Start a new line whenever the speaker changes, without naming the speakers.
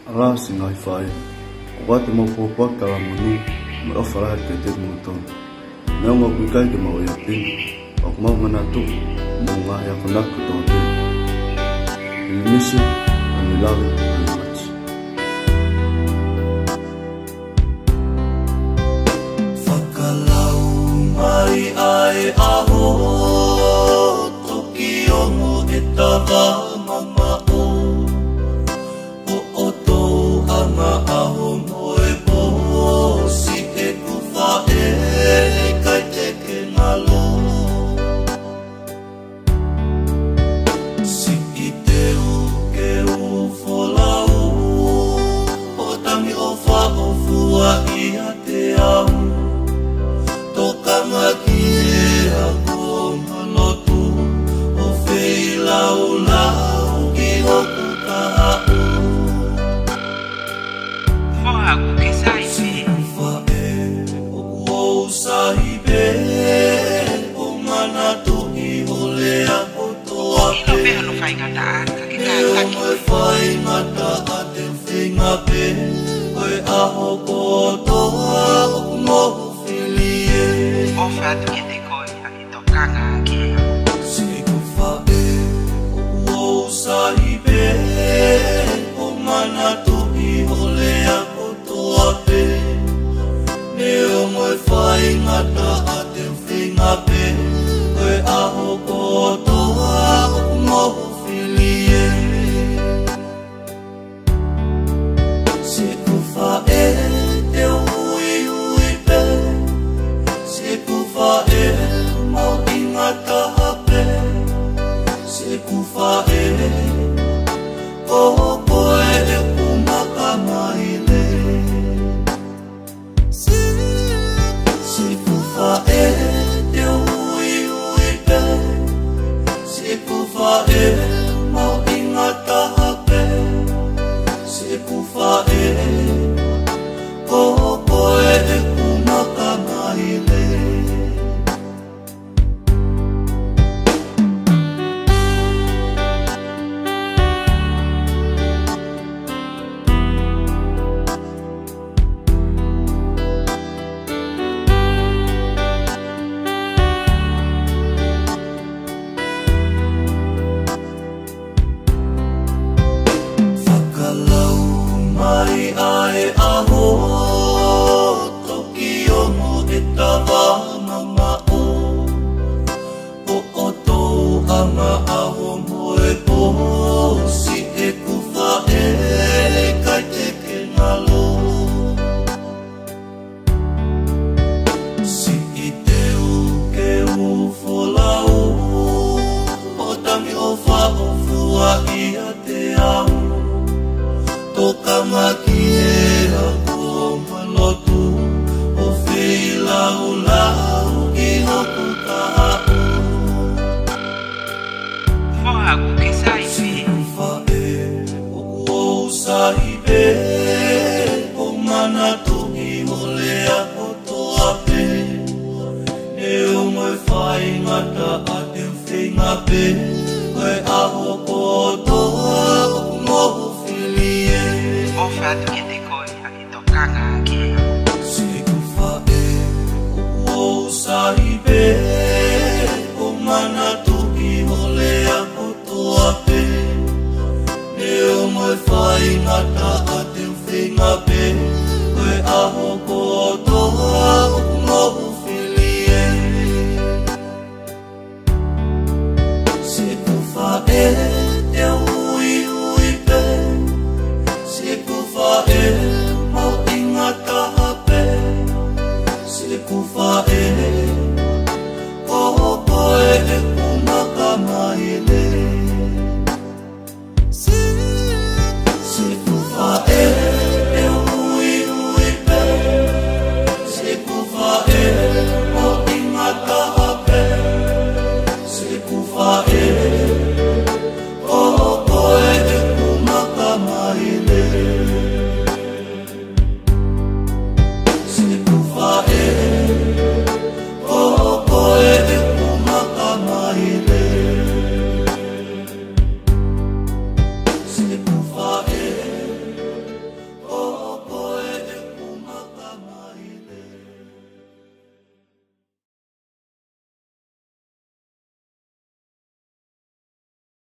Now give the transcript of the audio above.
Ara singai fai. Wate mau popo kala munu me ofara ke te muton. Nau ngau kukai ke mau ya pin. Ok mau manatu munga ya kunak kutonte. We miss you and we love you very much.
Whakalau mai ai aho toki ongo e tawa mama o. O oto anga aho moe po si e kuwha e kai teke ngalo. Si i te u ke u wholau o tangi o wha o fua ia te au. Tokanga ki e a konga lotu o whei lau lau ki hoku ka au.
Whaku ke saipe
Wha e o kuou saipe o manatu i ole a kotoa
Ilo peha no whai ngata aka ki
e o moe whai ngata a te whinga pe koe aho kotoa o kumohu whili e.
O whatu ke te koi a ki tokanga ki
Se kuwha e o kuou saipe o manatu i ole a kotoa pe ne o moe whai ngata a te whinga pe koe aho kotoa o kumohu whili e. Se kuwha e te ui ui pe se kuwha e mau ingata hape se kuwha e o koe e kumaka mai le. Se kuwha e te ui ui pe se kuwha e mau ingata hape se kuwha e o koe e kumaka mai le. Whakalau mai ai aho toki ongo e tawa mama o. O oto anga aho moe po si e kuwha e kai teke ngalo. Si i te u ke u wholau o tangi o wha o fua ia te au. Tokanga ki e a konga lotu o whei lau lau ki hoku ka au.
Whaku ke saipe
Wha e o kuou saipe o manatu i ole a kotoa pe e o moe whai ngata a te whinga pe koe aho kotoa o kumohu whili e.
O whatu ke te koi a ki tokanga ki
Se kuwha e o kuou saipe o manatu i ole a kotoa pe ne o moe whai ngata